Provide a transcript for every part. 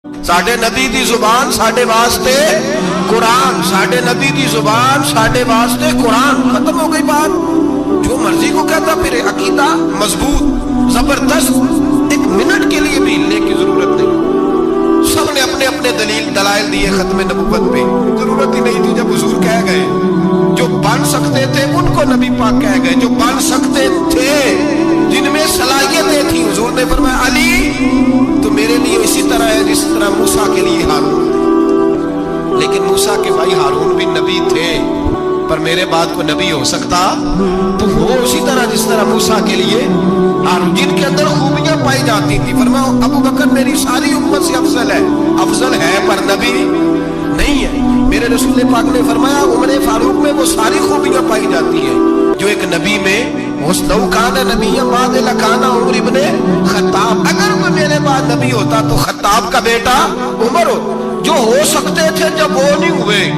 ساڈے نبی دی زبان ساڈے واسطے قرآن، ساڈے نبی دی زبان ساڈے واسطے قرآن، ختم ہو گئی بات۔ جو مرضی کو کہتا پھر عقیدہ مضبوط زبردست، ایک منٹ کے لیے بھی ہلنے کی ضرورت نہیں۔ سب نے اپنے اپنے دلائل دیے ختم نبوت پہ، ضرورت ہی نہیں تھی۔ جب حضور کہہ گئے جو بن سکتے تھے ان کو نبی پاک کہہ گئے، جو بن سکتے تھے جن میں صلاحیتیں تھیں، حضور نے فرمایا علی تو میرے لیے اسی طرح ہے جس طرح موسیٰ کے لیے ہارون تھے۔ لیکن موسیٰ کے بھائی ہارون بھی نبی تھے، پر میرے بعد کو نبی ہو سکتا تو وہ اسی طرح جس طرح موسیٰ کے لیے ہارون، جن کے اندر خوبیاں پائی جاتی تھی۔ فرمایا ابو بکر میری ساری امت سے افضل ہے پر نبی نہیں ہے۔ میرے رسول پاک نے فرمایا عمر فاروق میں وہ ساری خوبیاں پائی جاتی ہیں جو ایک نبی میں لو کان نبی بعد لکانا عمر ابن خطاب، اگر کوئی میرے بعد نبی ہوتا تو خطاب کا بیٹا عمر ہو۔ جو ہو سکتے تھے جب وہ نہیں ہوئے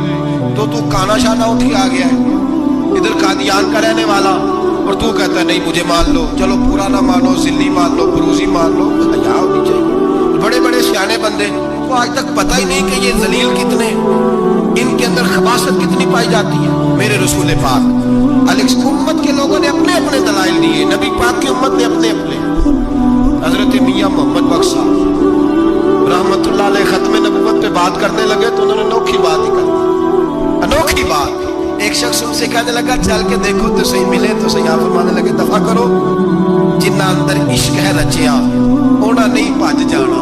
تو کانا شانہ اٹھ کے آ گیا ہے ادھر قادیان کا رہنے والا، اور تو کہتا ہے نہیں مجھے مان لو، چلو پورا نہ مانو، ذلی مان لو، بروزی مان لو، حیا ہونی چاہیے۔ بڑے بڑے سیانے بندے تو آج تک پتہ ہی نہیں کہ یہ ذلیل کتنے، ان کے اندر خباثت کتنی پائی جاتی ہے۔ میرے رسول پاک امت کے لوگوں نے اپنے اپنے دلائل دیے، نبی پاک کی امت نے اپنے اپنے۔ حضرت میاں محمد بخش صاحب رحمت اللہ علیہ ختم نبوت پہ بات کرنے لگے تو انہوں نے انوکھی بات ہی کر دی، انوکھی بات۔ ایک شخص ان سے کہنے لگا چل کے دیکھو تو صحیح، ملے تو صحیح۔ آپ فرمانے لگے دفع کرو، جنہ اندر عشق ہے رچیا اونا نہیں بھج جانا،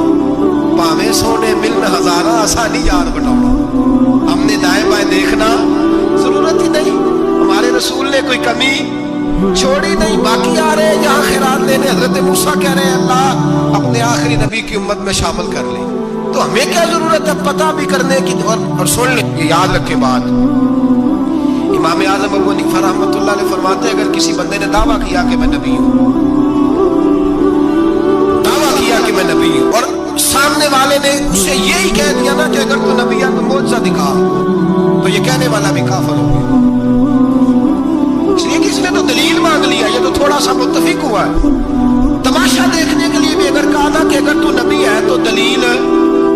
پاویں سونے ملن ہزارہ آسانی یار بٹانا۔ ہم نے دائیں بائیں دیکھنا ضرورت ہی نہیں، ہمارے رسول نے کوئی کمی چھوڑی نہیں۔ باقی آ رہے یہاں خیرات لینے، حضرت موسیٰ کہہ رہے ہیں اللہ اپنے آخری نبی کی امت میں شامل کر لیں، تو ہمیں کیا ضرورت ہے پتہ بھی کرنے کی؟ اور سن لیں، یہ یاد رکھے بات، امام اعظم ابو حنیفہ رحمۃ اللہ علیہ فرماتے ہیں اگر کسی بندے نے دعویٰ کیا کہ میں نبی ہوں، دعویٰ کیا کہ میں نبی ہوں، اور سامنے والے نے اسے یہی کہہ دیا نا کہ اگر تو نبی ہے تو معجزہ دکھا، تو یہ کہنے والا بھی کافر ہو گیا، اس لیے کہ اس نے تو دلیل مانگ لیا، یہ تو تھوڑا سا متفق ہوا ہے۔ تماشا دیکھنے کے لیے بھی اگر کہا تھا کہ اگر تو نبی ہے تو دلیل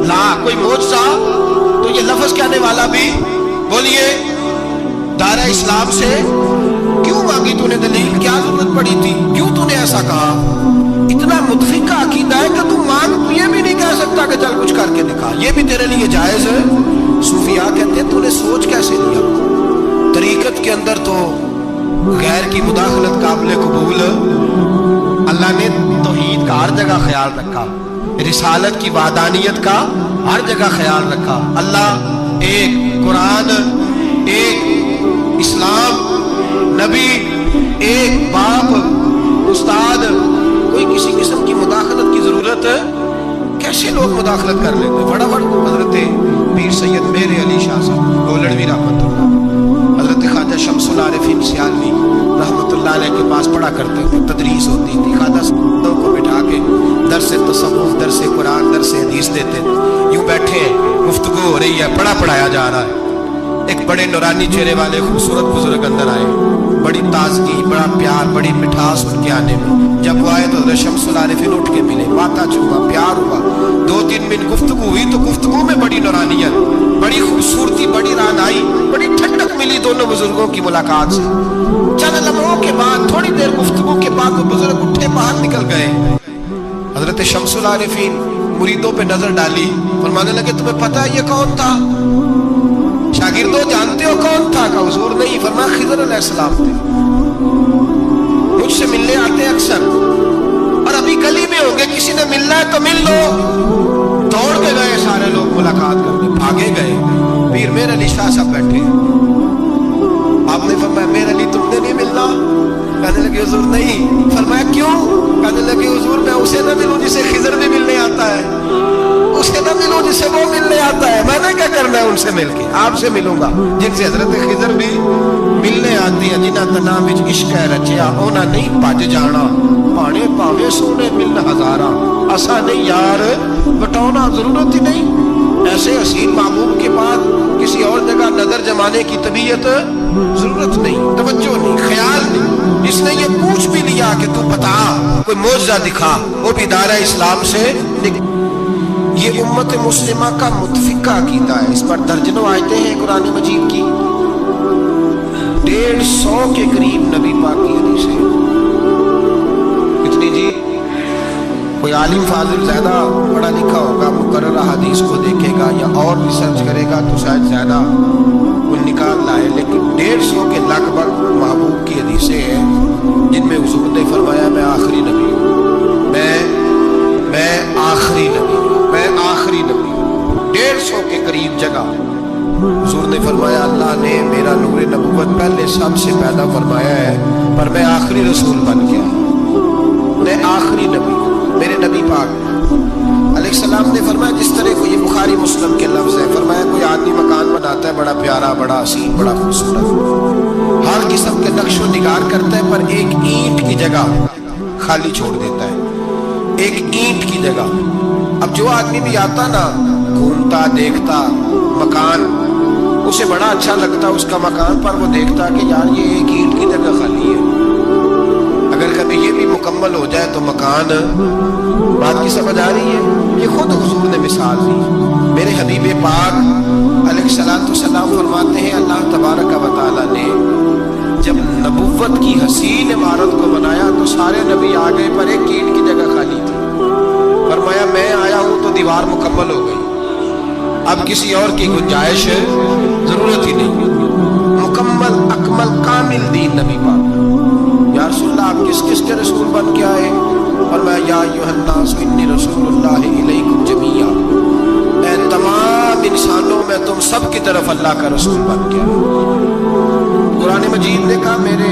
لا، کوئی معجزہ، تو یہ لفظ کہنے والا بھی بولیے دائرہ اسلام سے کیوں مانگی تو نے دلیل؟ کیا ضرورت پڑی تھی؟ کیوں تو نے ایسا کہا؟ اتنا متفق کا عقیدہ ہے کہ تو مانگ، یہ بھی نہیں کہہ سکتا کہ چل کچھ کر کے دکھا، یہ بھی تیرے لیے جائز ہے۔ صوفیاء کہتے ہیں تو نے سوچ کیسے لیا؟ طریقت کے اندر تو غیر کی مداخلت قابل قبول، اللہ نے توحید کا ہر جگہ خیال رکھا، رسالت کی وحدانیت کا ہر جگہ خیال رکھا۔ اللہ ایک، قرآن ایک، اسلام، نبی ایک، باپ، استاد، کوئی کسی قسم کی مداخلت کی ضرورت کیسے لوگ مداخلت کر لیتے؟ فٹافٹ حضرت پیر سید میر علی شاہ صاحب گولڑوی رحمۃ اللہ، حضرت خواجہ شمس العارفین سیالوی رحمۃ اللہ علیہ کے پاس پڑھا کرتے تھے، تدریس ہوتی تھی، خواجہ صاحب کو بٹھا کے درس تصوف، درس قرآن، درس حدیث دیتے، یوں بیٹھے گفتگو ہو رہی ہے، پڑھایا جا رہا ہے، ایک بڑے نورانی چہرے والے خوبصورت بزرگ اندر آئے، بڑی تازگی، بڑا پیار، بڑی مٹھاس ان کے آنے میں۔ جب وہ آئے تو حضرت شمس العارفین اٹھ کے ملے، باتیں ہوا، پیار ہوا، 2-3 منٹ گفتگو ہوئی تو گفتگو میں بڑی نورانیت، بڑی خوبصورتی، بڑی رانائی، بڑی ٹھنڈک ملی دونوں بزرگوں کی ملاقات سے۔ چند لمحوں کے بعد، تھوڑی دیر گفتگو کے بعد وہ بزرگ اٹھے باہر نکل گئے۔ حضرت شمس العارفین مریدوں پہ نظر ڈالی، فرمانے لگے تمہیں پتہ ہے یہ کون تھا؟ شاگردوں جانتے ہو کون تھا؟ کہ حضور نہیں۔ فرمایا خضر علیہ السلام تھے، مجھ سے ملنے آتے اکثر، اور ابھی گلی میں ہوں گے، کسی نے ملنا ہے تو مل لو۔ دوڑ کے گئے سارے لوگ ملاقات کرنے، بھاگے گئے، پیر میر علی شاہ صاحب بیٹھے، آپ نے فرمایا میر علی تم نے نہیں ملنا؟ کہنے لگے حضور نہیں۔ فرمایا کیوں؟ کہنے لگے حضور میں اسے نہ ملوں جسے خضر بھی ملنے آتا ہے، اسے نہ ملوں جسے وہ ملنے آتا ہے، میں نے کیا کرنا ہے ان سے مل کے؟ آپ سے ملوں گا جن سے حضرت خضر بھی ملنے آتی ہے، جنہ تنا وچ عشق ہے رچیا اونا نہیں بھج جانا، پانے پاویں سونے ملن ہزارہ اسا نہیں یار بٹانا، ضرورت ہی نہیں۔ ایسے حسین محبوب کے بعد کسی اور جگہ نظر جمانے کی طبیعت ضرورت نہیں، توجہ نہیں، خیال نہیں۔ جس نے یہ پوچھ بھی لیا کہ تو بتا، کوئی معجزہ دکھا، وہ بھی دائرہ اسلام سے یہ امت مسلمہ کا متفقہ عقیدہ ہے. اس پر درجنوں آیتیں ہیں قرآن مجید کی. 150 کے قریب نبی پاک کی حدیثیں. کتنی جی؟ کوئی عالم فاضل زیادہ پڑھا لکھا ہوگا، مقررہ حدیث کو دیکھے گا یا اور ریسرچ کرے گا تو شاید زیادہ وہ نکال لائے، لیکن 150 کے لگ بھگ محبوب کی حدیثیں ہیں جن میں حضور نے فرمایا میں آخری نبی ہوں، میں آخری نبی ہوں، میں آخری نبی ہوں. 150 کے قریب جگہ حضور نے فرمایا اللہ نے میرا نور نبوت پہلے سب سے پیدا فرمایا ہے، پر میں آخری رسول بن گیا، میں آخری نبی ہوں. میرے نبی پاک علیہ السلام نے فرمایا، جس طرح کو یہ بخاری مسلم کے لفظ ہے، فرمایا کوئی آدمی مکان بناتا ہے بڑا پیارا، بڑا حسین، بڑا خوبصورت، ہر قسم کے نقش و نگار کرتا ہے، پر ایک اینٹ کی جگہ خالی چھوڑ دیتا ہے، ایک اینٹ کی جگہ. اب جو آدمی بھی آتا نا، گھومتا دیکھتا مکان، اسے بڑا اچھا لگتا اس کا مکان، پر وہ دیکھتا کہ یار یہ ایک اینٹ کی جگہ خالی ہے، اگر کبھی یہ بھی مکمل ہو جائے تو مکان. بات کی سمجھ آ رہی ہے؟ یہ خود حضور نے مثال دی. میرے حبیب پاک علیہ السلام فرماتے ہیں اللہ تبارک و تعالیٰ نے جب نبوت کی حسین عمارت کو بنایا تو سارے نبی آ گئے، پر ایک اینٹ کی جگہ خالی تھی. فرمایا میں آیا ہوں تو دیوار مکمل ہو گئی، اب کسی اور کی گنجائش ضرورت ہی نہیں. مکمل اکمل کامل دین نبی پاک. یا رسول اللہ آپ کس کس کے رسول بن کے آئے؟ فرمایا یا ایھا الناس انی رسول اللہ الیکم جمیعا، اے تمام انسانوں میں تم سب کی طرف اللہ کا رسول بن کے آئے. قرآن مجید نے کہا میرے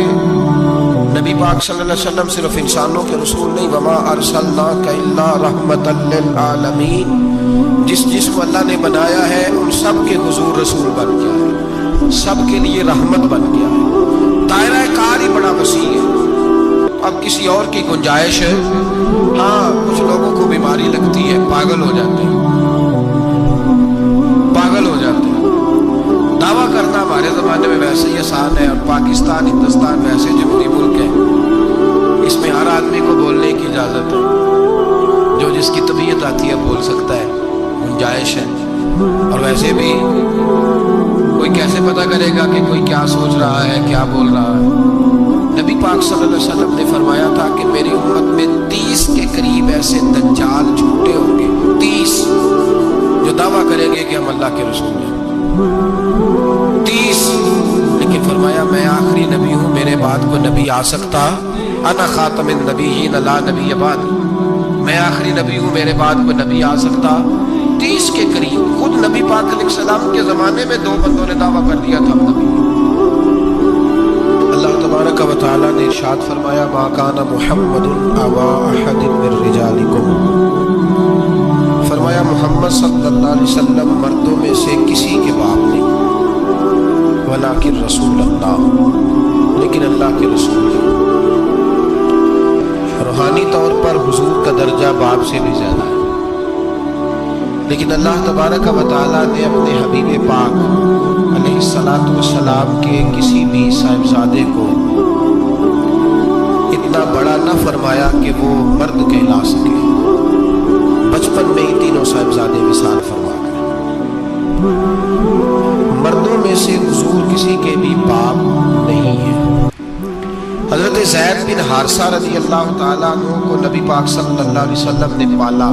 نبی پاک صلی اللہ علیہ وسلم صرف انسانوں کے رسول نہیں، وما ارسلناک الا رحمۃ للعالمین، جس کو اللہ نے بنایا ہے ان سب کے حضور رسول بن کے آئے، سب کے لیے رحمت بن کے آئے. دائرہ کار ہی بڑا وسیع ہے. اب کسی اور کی گنجائش ہے. ہاں کچھ لوگوں کو بیماری لگتی ہے، پاگل ہو جاتے ہیں، پاگل ہو جاتے ہیں. دعویٰ کرنا ہمارے زمانے میں ویسے ہی آسان ہے، اور پاکستان ہندوستان ویسے جمہوری ملک ہے، اس میں ہر آدمی کو بولنے کی اجازت ہے، جو جس کی طبیعت آتی ہے بول سکتا ہے، گنجائش ہے. اور ویسے بھی کوئی کیسے پتہ کرے گا کہ کوئی کیا سوچ رہا ہے، کیا بول رہا ہے. نبی پاک صلی اللہ علیہ وسلم نے فرمایا تھا کہ میری امت میں 30 کے قریب ایسے دجال جھوٹے ہوں گے، 30 جو دعویٰ کریں گے کہ ہم اللہ کے رسول ہیں. 30. لیکن فرمایا میں آخری نبی ہوں، میرے بعد کو نبی آ سکتا، انا خاتم النبیین لا نبی بعدی، میں آخری نبی ہوں، میرے بعد کو نبی آ سکتا. 30 کے قریب. خود نبی پاک علیہ السلام کے زمانے میں 2 بندوں نے دعویٰ کر دیا تھا نبی. اللہ تبارک و تعالیٰ نے ارشاد فرمایا ما کان محمد ابا احد من رجالکم، فرمایا محمد صلی اللہ علیہ وسلم مردوں میں سے کسی کے باپ نہیں، ولکن رسول اللہ، لیکن اللہ کے رسول ہیں. روحانی طور پر حضور کا درجہ باپ سے بھی زیادہ ہے، لیکن اللہ تبارک و تعالیٰ نے اپنے حبیب پاک علیہ السلام کے کسی بھی صاحبزادے کو اتنا بڑا نہ فرمایا کہ وہ مرد کہلا سکے. بچپن میں ہی تینوں صاحبزادے وصال فرما گئے. مردوں میں سے حضور کسی کے بھی باپ نہیں ہے. حضرت زید بن حارثہ رضی اللہ تعالیٰ عنہ کو نبی پاک صلی اللہ علیہ وسلم نے پالا.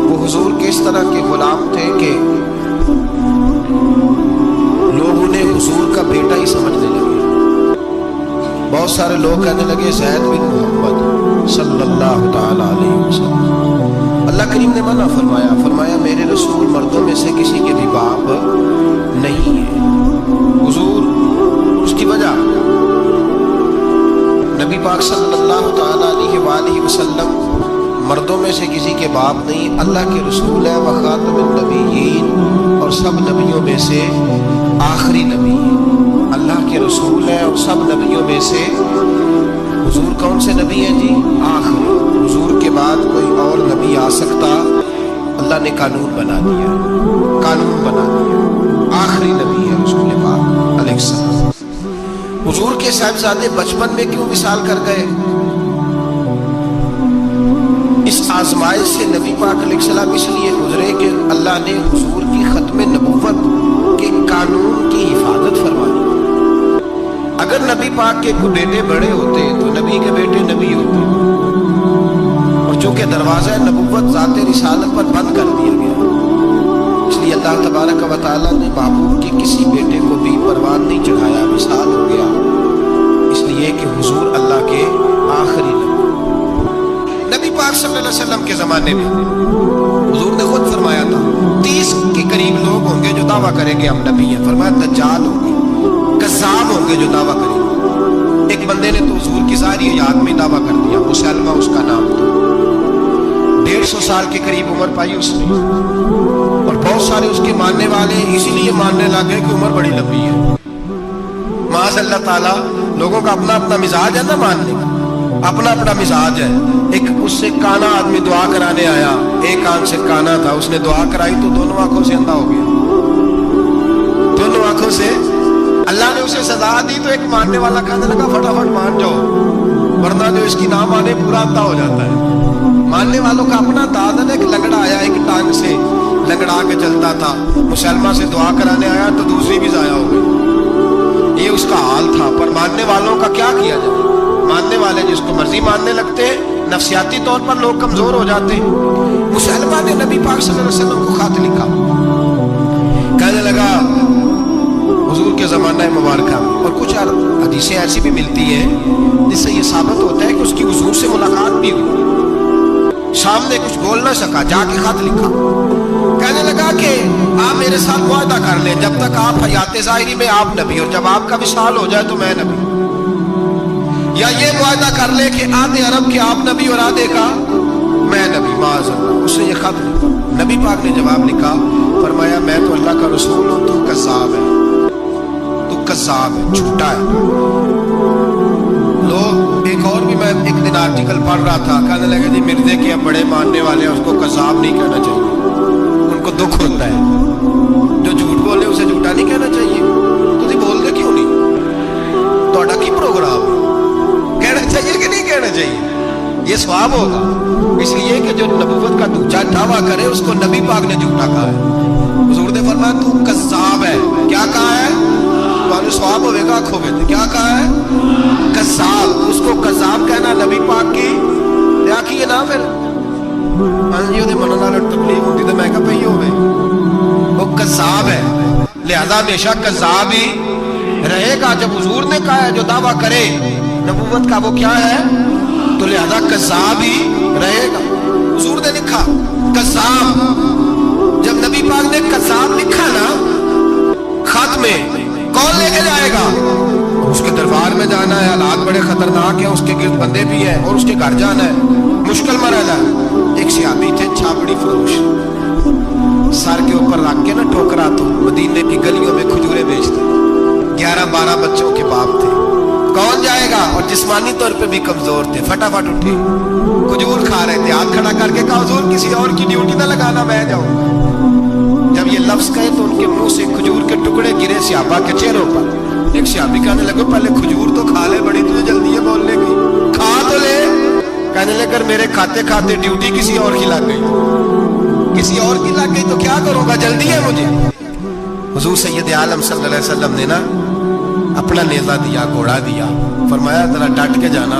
وہ حضور کے اس طرح کے غلام تھے کہ لوگ انہیں حضور کا بیٹا ہی سمجھنے لگے. بہت سارے لوگ کہنے لگے زید بن محمد صلی اللہ تعالیٰ علیہ وسلم. اللہ کریم نے منع فرمایا، فرمایا میرے رسول مردوں میں سے کسی کے بھی باپ نہیں ہے. حضور اس کی وجہ نبی پاک صلی اللہ تعالیٰ علیہ وآلہ وسلم مردوں میں سے کسی کے باپ نہیں، اللہ کے رسول ہے، وخاتم النبیین، اور سب نبیوں میں سے آخری نبی ہے. اللہ کے رسول ہے اور سب نبیوں میں سے حضور کون سے نبی ہیں جی؟ آخری. حضور کے بعد کوئی اور نبی آ سکتا؟ اللہ نے قانون بنا دیا، قانون بنا دیا. آخری نبی ہے رسول پاک علیہ السلام. حضور کے صاحبزادے بچپن میں کیوں وصال کر گئے؟ اس आजमाइश से नबी पाक अलैहिस्सलाम इसलिए गुजरे कि अल्लाह ने हुजूर की खत्म नबुव्वत के कानून की हिफाजत फरमाई। अगर नबी पाक के बेटे बड़े होते तो नबी के बेटे नबी होते, और चूंकि दरवाजा नबुव्वत ज़ाते रिसालत पर बंद कर दिया गया, इसलिए अल्लाह तबारक व तआला ने महबूब के किसी बेटे को भी परवान नहीं चढ़ाया, विसाल हो गया, इसलिए कि हुजूर अल्लाह के आखिरी नबी पाक सल्लल्लाहु अलैहि वसल्लम के ज़माने में हुजूर ने खुद फरमाया था 30 के करीब लोग होंगे जो दावा करेंगे हम नबी हैं। फरमाया दज्जाल होंगे, कज़्ज़ाब होंगे जो दावा करेंगे। एक बंदे ने तो हुजूर की सारी हयात में दावा कर दिया, मुसलमा उसका नाम था, 150 साल के करीब उम्र पाई उसने, और बहुत सारे उसके मानने वाले इसीलिए मानने लगे कि उम्र बड़ी लंबी है। माज़ अल्लाह ताला, लोगों का अपना अपना मिजाज है ना, मानने का अपना अपना मिजाज है। एक उससे काना आदमी दुआ कराने आया, एक आंख से काना था, उसने दुआ कराई तो दोनों आंखों से अंधा हो गया, दोनों आंखों से। अल्लाह ने उसे सजा दी तो एक मानने वाला कहने लगा फटाफट मान जाओ, वरना जो इसकी ना माने पूरा अंधा हो जाता है। मानने वालों का अपना दादन। एक लंगड़ा आया, एक टांग से लंगड़ा के चलता था, मुसलमान से दुआ कराने आया तो दूसरी भी जाया हो गई। ये उसका हाल था। पर मानने वालों का क्या किया जाए? मानने वाले जिसको मर्जी मानने लगते हैं, नफसियाती तौर पर लोग कमजोर हो जाते हैं। मुसलमान ने नबी पाक सल्लल्लाहु अलैहि वसल्लम को खत लिखा, कहने लगा हुजूर के ज़माना मुबारका में, और कुछ हदीसें ऐसी भी मिलती हैं जिससे ये साबित होता है कि उसकी हुजूर से मुलाकात भी हुई, सामने कुछ बोल ना सका, जाके खत लिखा। कहने लगा कि आप मेरे साथ वादा कर लें, जब तक आप हयात ज़ाहिरी में आप नबी, और जब आपका विसाल हो जाए तो मैं नबी, या ये वादा कर ले कि आधे अरब के आप नबी और आधे का मैं नबी। माज़अल्लाह, उसने ये खत लिखा। नबी पाक ने जवाब लिखा, फरमाया मैं तो अल्लाह का रसूल हूँ, तू कज़्ज़ाब है, तू कज़्ज़ाब है, झूठा है। लोग एक और भी, मैं एक दिन आर्टिकल पढ़ रहा था, कहने लगे जी मिर्जे के बड़े मानने वाले हैं, उसको कज़्ज़ाब नहीं कहना चाहिए, उनको दुख होता है। जो झूठ बोले उसे झूठा नहीं कहना चाहिए। तो बोल दे क्यों नहीं? तो की प्रोग्राम कहना चाहिए कि नहीं कहना चाहिए? ये स्वाब होगा। इसलिए कि जो नबूवत का दूसरा दावा करे उसको नबी पाक ने झूठा कहा है। हुजूर ने फरमाया तू कज़्ज़ाब है। क्या कहा है? तो स्वाब होगा खोगे। क्या कहा है? कज़्ज़ाब। उसको कज़्ज़ाब कहना नबी पाक की क्या की है ना, फिर मनने तकलीफ होती तो मैं क्या पही हो गई, वो कज़्ज़ाब है, लिहाजा हमेशा कज़्ज़ाब ही रहेगा। जब हुजूर ने कहा है जो दावा करे नबूवत का वो क्या है, तो लिहाजा कज़्ज़ाब ही रहेगा। हुजूर ने लिखा कज़्ज़ाब। जब नबी पाक ने कज़्ज़ाब लिखा ना खत में, कौन लेके जाएगा? उसके दरबार में जाना है, हालात बड़े खतरनाक है, उसके गिर्द बंदे भी है, और उसके घर जाना है, मुश्किल मरहला है। एक सहाबी थे छाबड़ी फरोश, सर के ऊपर रख के ना टोकरा, तो मदीने की गलियों में खजूरें बेचते, 11-12 बच्चों के बाप थे। कौन जाएगा? और जिस्मानी तौर पे भी कमजोर थे, फटाफट उठे, खजूर खा रहे थे, हाथ खड़ा करके कहा हुजूर किसी और की ड्यूटी ना लगाना, मैं जाऊंगा। जब ये लफ्ज कहे तो उनके मुंह से खजूर के टुकड़े गिरे सहाबा के चेहरों पर। एक सहाबी कहने लगे पहले खजूर तो खा ले, बड़ी तुझे जल्दी है बोलने की, खा तो ले। कहने लगे मेरे खाते खाते ड्यूटी किसी और की लग गई, किसी और की लग गई तो क्या करूंगा, जल्दी है मुझे। हुजूर सैयद आलम सल्लल्लाहु अलैहि वसल्लम ने ना अपना नेज़ा दिया, घोड़ा दिया, फरमाया जरा डट के जाना,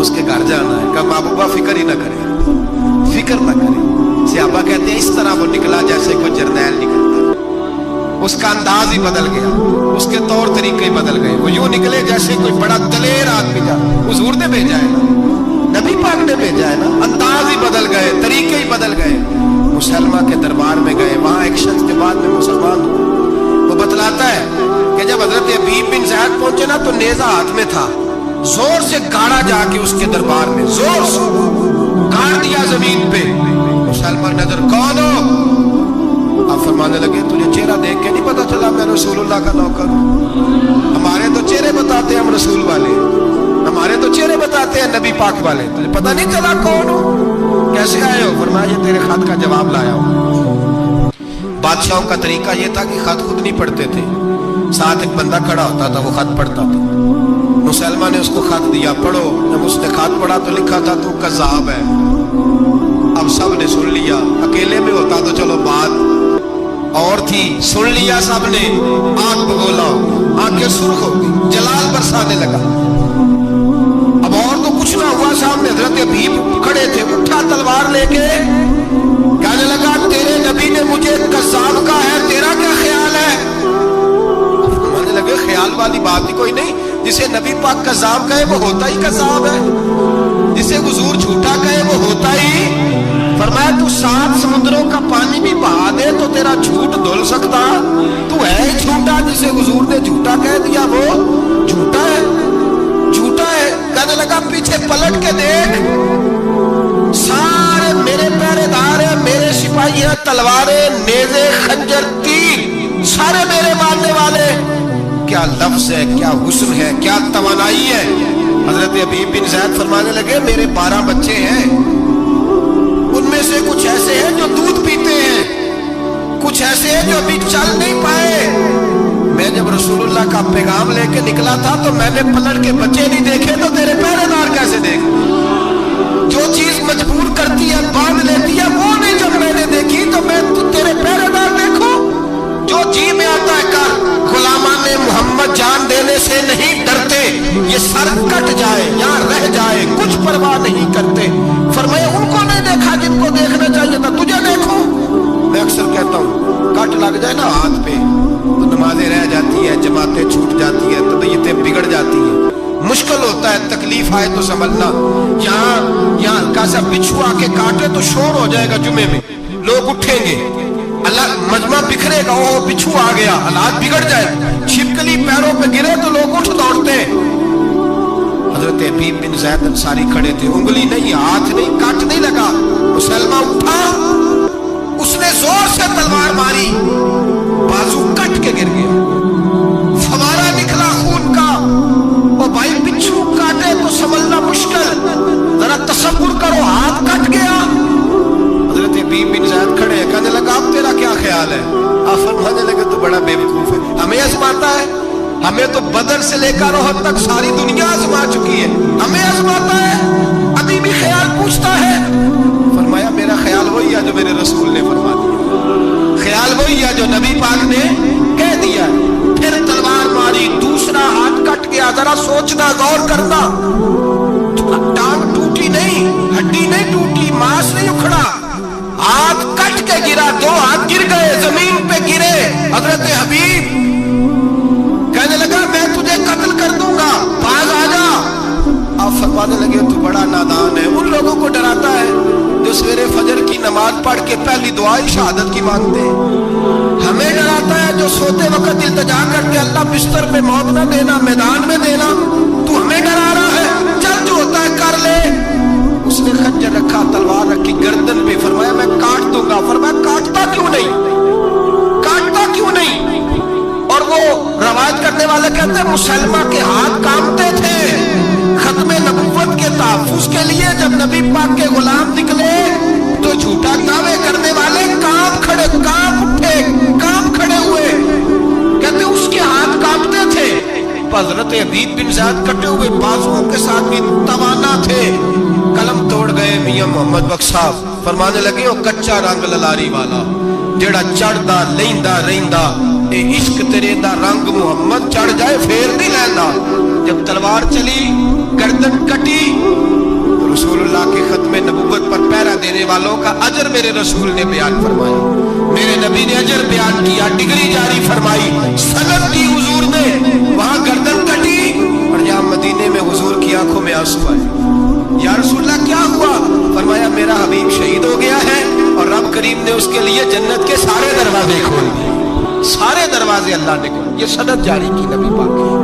उसके घर जाना है। कहा महबूबा फिक्र ही ना करे, फिक्र ना करे। सहाबा कहते हैं इस तरह वो निकला जैसे कोई जरनैल निकलता, उसका अंदाज ही बदल गया, उसके तौर तरीके ही बदल गए। वो यूं निकले जैसे कोई बड़ा दलेर आदमी जा। हुजूर ने भेजा है ना, नबी पाक ने भेजा है ना, अंदाज ही बदल गए, तरीके ही बदल गए। मुसलमान के दरबार में गए, वहां एक शख्स के बाद में मुसलमान हुआ। वो बतलाता है कि जब हजरत हबीब बिन ज़ैद पहुंचे ना तो नेज़ा हाथ में था, जोर से गाड़ा जाके उसके दरबार में, जोर से गाड़ दिया जमीन पे। मुसलमान नजर कौन हो? आप फरमाने लगे तुझे चेहरा देख के नहीं पता चला मैं रसूलुल्लाह का नौकर हूं? हमारे तो चेहरे बताते हैं हम रसूल वाले, हमारे तो चेहरे बताते हैं नबी पाक वाले, तुझे पता नहीं चला कौन हो, कैसे आए हो? फरमाया ये तेरे खत का जवाब लाया हूं। बादशाहों का तरीका ये था कि खत खुद नहीं पढ़ते थे, साथ एक बंदा खड़ा होता था, वो खत पढ़ता था। मुसलमान ने उसको खत दिया, पढ़ो। जब उसने खत पढ़ा तो लिखा था तू कज़्ज़ाब है, सब ने सुन लिया, अकेले में होता तो चलो बात और थी, सुन लिया सब ने, आंख बगोला, आंखें सुर्ख हो गई, जलाल बरसाने लगा। अब और तो कुछ ना हुआ, सामने हजरत हबीब खड़े थे, उठा तलवार लेके कहने लगा तेरे नबी ने मुझे कज़्ज़ाब कहा है, तेरा क्या ख्याल है? फरमाने लगे ख्याल वाली बात ही कोई नहीं, जिसे नबी पाक कज़्ज़ाब कहे वो होता ही कज़्ज़ाब है, जिसे हुजूर झूठा कहे वो होता ही। फरमाया तू 7 समुद्रों का पानी भी बहा दे तो तेरा झूठ धुल सकता, तू है ही झूठा, जिसे हुजूर ने झूठा कह दिया वो झूठा है, झूठा है। कहने लगा पीछे पलट के देख, सारे मेरे पहरेदार हैं, मेरे सिपाही हैं, तलवारें, नेज़े, खंजर, तीर, सारे मेरे मारने वाले। क्या लफ्ज है, क्या हुस्न है, क्या तवानाई है। हजरत हबीब बिन ज़ैद फरमाने लगे मेरे 12 बच्चे हैं, उनमें से कुछ ऐसे हैं जो दूध पीते हैं, कुछ ऐसे हैं जो अभी चल नहीं पाए। मैं जब रसूलुल्लाह का पैगाम लेके निकला था तो मैंने पलट के बच्चे नहीं देखे, तो तेरे पहरेदार कैसे देख? जो चीज मजबूर करती है, बांध लेती है, वो नहीं जब मैंने देखी तो मैं तेरे पहरेदार देखो। जो जी में आता है कर, गुलामाने मोहम्मद जान देने से नहीं डरते, ये सर कट जाए या रह जाए कुछ परवाह नहीं करते। फरमाया उनको नहीं देखा जिनको देखना चाहिए था, तुझे देखो। मैं अक्सर कहता हूँ कट लग जाए ना हाथ पे तो नमाजें रह जाती है, जमातें छूट जाती है, तबीयतें बिगड़ जाती है, मुश्किल होता है, तकलीफ आए तो समझना। यहाँ हल्का सा बिच्छू आके काटे तो शोर हो जाएगा, जुमे में लोग उठेंगे, अल्लाह मजमा बिखरेगा, ओ बिच्छू आ गया, हालात बिगड़ जाए। छिपकली पैरों पे गिरे तो लोग उठ दौड़ते। हजरत हबीब बिन ज़ैद अंसारी खड़े थे, उंगली नहीं, हाथ नहीं, काट नहीं लगा। मुसलमान उठा, उसने जोर से तलवार मारी, बाजू कट के गिर गया, फवारा निकला खून का। ओ भाई बिच्छू काटे तो समझना मुश्किल, जरा तसव्वुर करो, हाथ कट गया। हजरत हबीब बिन ज़ैद खड़े, कहने लगा अब तेरा क्या ख्याल है? आप फरमाने लगे तो बड़ा बेवकूफ है, हमें आजमाता है, हमें तो बदर से लेकर रोहत तक सारी दुनिया आजमा चुकी है, हमें आजमाता है, अभी भी ख्याल पूछता है। फरमाया मेरा ख्याल वही है जो मेरे रसूल ने फरमा दिया, ख्याल वही है जो नबी पाक ने कह दिया। फिर तलवार मारी, दूसरा हाथ कट गया। जरा सोचना, गौर करना, टांग टूटी नहीं, हड्डी नहीं टूटी, मांस नहीं उखड़ा, हाथ कट के गिरा, 2 हाथ गिर गए, जमीन पे गिरे। हजरत हबीब कहने लगा मैं तुझे कत्ल कर दूंगा, भाग आ जा। आप फरमाने लगे तू बड़ा नादान है। उन लोगों को डराता है जो सवेरे फजर की नमाज पढ़ के पहली दुआ ही शहादत की मांगते हैं। हमें डराता है जो सोते वक्त इल्तिजा करके अल्लाह बिस्तर पे मौत न देना, मैदान में देना। तू हमें डरा रहा है, चल जो होता है कर ले। उसने खंजर रखा, तलवार रखी गर्दन पे, फरमाया मैं काट दूंगा। फरमाया काटता क्यों नहीं, काटता क्यों नहीं? और वो रवायत करने वाले कहते हैं मुसलमा के हाथ कांपते थे खत्मे नबुव्वत के तहफ्फुज के लिए। जब नबी पाक के गुलाम निकले तो झूठा दावे करने वाले कांप उठे, कांप खड़े हुए। कहते उसके हाथ कांपते थे। हजरत हबीब बिन ज़ैद कटे हुए बाजुओं के साथ भी तवाना थे, कलम तोड़ गए। मियां मोहम्मद बख्श साहब फरमाने लगे वो कच्चा रंग ललारी वाला जेड़ा चढ़दा लैंदा रहिंदा, ए इश्क तेरे दा रंग मुहम्मद चढ़ जाए फेर नहीं लैंदा। जब तलवार चली, गर्दन कटी, तो रसूलुल्लाह के खत्मे नबुव्वत पर पहरा देने वालों का अजर मेरे रसूल ने बयान फरमाया, मेरे नबी ने अजर बयान किया, डिग्री जारी फरमाई, सनद दी हुजूर ने। वहां गर्दन कटी और यहाँ मदीने में हुजूर की आंखों में आंसू आए। या रसूलल्लाह क्या हुआ? फरमाया मेरा हबीब शहीद हो गया है और रब करीम ने उसके लिए जन्नत के सारे दरवाजे खोल दिए, सारे दरवाजे अल्लाह ने खोल। ये सनद जारी की नबी पाक।